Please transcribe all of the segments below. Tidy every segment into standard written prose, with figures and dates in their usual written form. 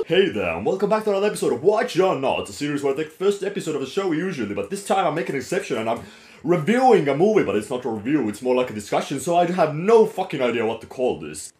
Hey there, and welcome back to another episode of Watch or Not, a series where I take the first episode of a show usually, but this time I'm making an exception and I'm reviewing a movie, but it's not a review, it's more like a discussion, so I have no fucking idea what to call this.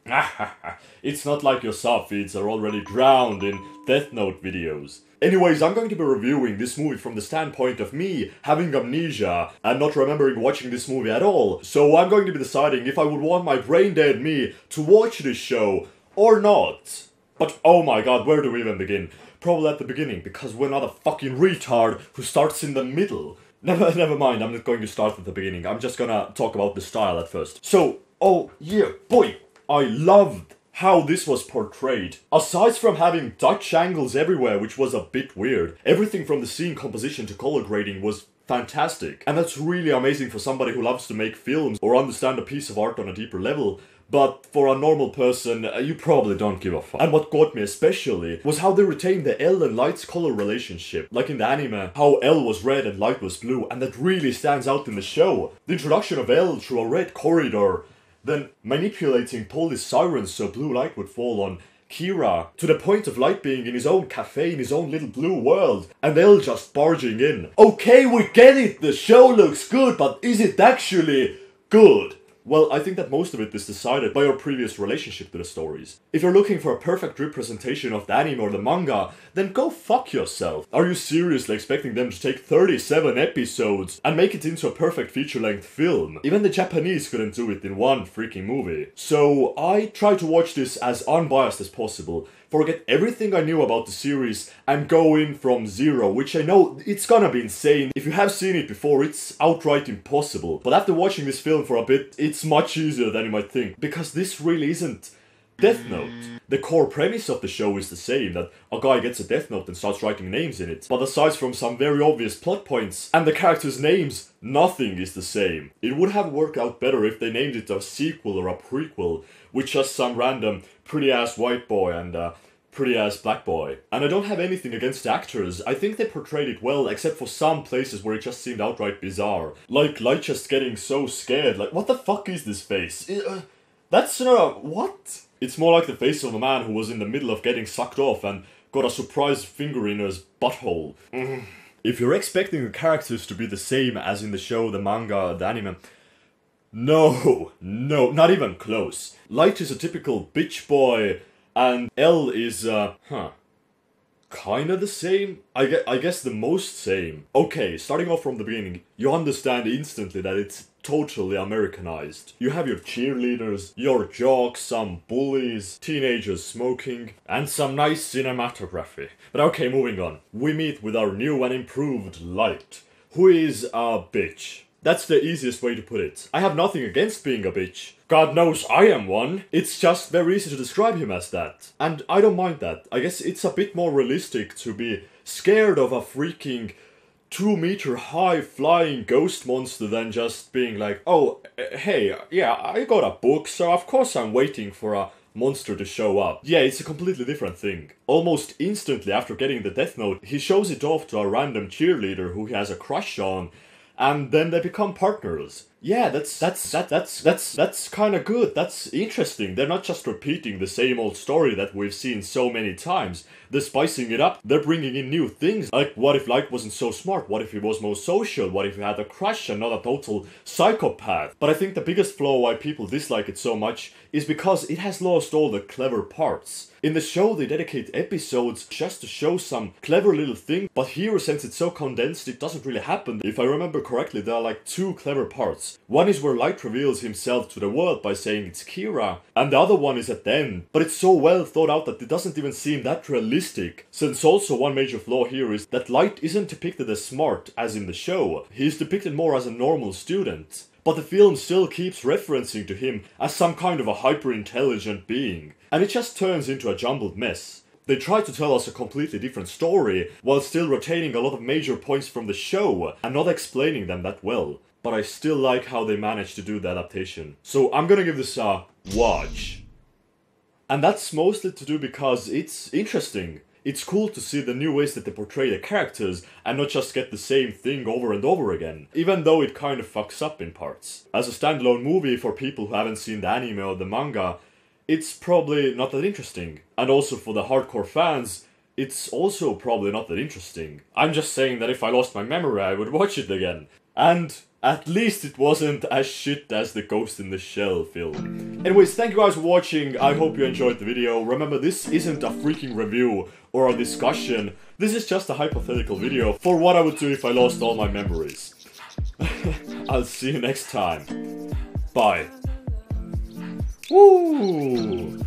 It's not like your sub feeds are already drowned in Death Note videos. Anyways, I'm going to be reviewing this movie from the standpoint of me having amnesia and not remembering watching this movie at all, so I'm going to be deciding if I would want my brain-dead me to watch this show or not. But oh my god, where do we even begin? Probably at the beginning, because we're not a fucking retard who starts in the middle. Never mind, I'm not going to start at the beginning. I'm just gonna talk about the style at first. So, oh yeah, boy, I loved how this was portrayed. Aside from having Dutch angles everywhere, which was a bit weird, everything from the scene composition to color grading was fantastic. And that's really amazing for somebody who loves to make films or understand a piece of art on a deeper level. But for a normal person, you probably don't give a fuck. And what got me especially was how they retained the L and Light's color relationship. Like in the anime, how L was red and Light was blue, and that really stands out in the show. The introduction of L through a red corridor, then manipulating police sirens so blue light would fall on Kira, to the point of Light being in his own cafe in his own little blue world, and L just barging in. Okay, we get it, the show looks good, but is it actually good? Well, I think that most of it is decided by your previous relationship to the stories. If you're looking for a perfect representation of the anime or the manga, then go fuck yourself. Are you seriously expecting them to take 37 episodes and make it into a perfect feature-length film? Even the Japanese couldn't do it in one freaking movie. So I try to watch this as unbiased as possible, forget everything I knew about the series and go in from zero, which I know it's gonna be insane. If you have seen it before, it's outright impossible. But after watching this film for a bit, it's much easier than you might think, because this really isn't Death Note. The core premise of the show is the same, that a guy gets a Death Note and starts writing names in it. But aside from some very obvious plot points and the characters' names, nothing is the same. It would have worked out better if they named it a sequel or a prequel, with just some random pretty-ass white boy and pretty-ass black boy. And I don't have anything against the actors, I think they portrayed it well, except for some places where it just seemed outright bizarre. Like Light just getting so scared, like what the fuck is this face? That's what? It's more like the face of a man who was in the middle of getting sucked off and got a surprise finger in his butthole. If you're expecting the characters to be the same as in the show, the manga, the anime, no, not even close. Light is a typical bitch boy, and L is, kinda the same? I guess the most same. Okay, starting off from the beginning, you understand instantly that it's totally Americanized. You have your cheerleaders, your jocks, some bullies, teenagers smoking, and some nice cinematography. But okay, moving on. We meet with our new and improved Light, who is a bitch. That's the easiest way to put it. I have nothing against being a bitch. God knows I am one. It's just very easy to describe him as that. And I don't mind that. I guess it's a bit more realistic to be scared of a freaking 2-meter high flying ghost monster than just being like, oh, hey, yeah, I got a book, so of course I'm waiting for a monster to show up. Yeah, it's a completely different thing. Almost instantly after getting the Death Note, he shows it off to a random cheerleader who he has a crush on, and then they become partners. Yeah, that's kind of good. That's interesting. They're not just repeating the same old story that we've seen so many times. They're spicing it up. They're bringing in new things. Like, what if Light wasn't so smart? What if he was more social? What if he had a crush and not a total psychopath? But I think the biggest flaw why people dislike it so much is because it has lost all the clever parts. In the show, they dedicate episodes just to show some clever little thing, but here, since it's so condensed, it doesn't really happen. If I remember correctly, there are like 2 clever parts. One is where Light reveals himself to the world by saying it's Kira, and the other one is at the end. But it's so well thought out that it doesn't even seem that realistic. Since also one major flaw here is that Light isn't depicted as smart as in the show. He's depicted more as a normal student. But the film still keeps referencing to him as some kind of a hyper-intelligent being. And it just turns into a jumbled mess. They try to tell us a completely different story, while still retaining a lot of major points from the show, and not explaining them that well. But I still like how they managed to do the adaptation. So I'm gonna give this a watch. And that's mostly to do because it's interesting. It's cool to see the new ways that they portray the characters and not just get the same thing over and over again, even though it kind of fucks up in parts. As a standalone movie for people who haven't seen the anime or the manga, it's probably not that interesting. And also for the hardcore fans, it's also probably not that interesting. I'm just saying that if I lost my memory, I would watch it again. And at least it wasn't as shit as the Ghost in the Shell film. Anyways, thank you guys for watching. I hope you enjoyed the video. Remember, this isn't a freaking review or a discussion. This is just a hypothetical video for what I would do if I lost all my memories. I'll see you next time. Bye. Woo!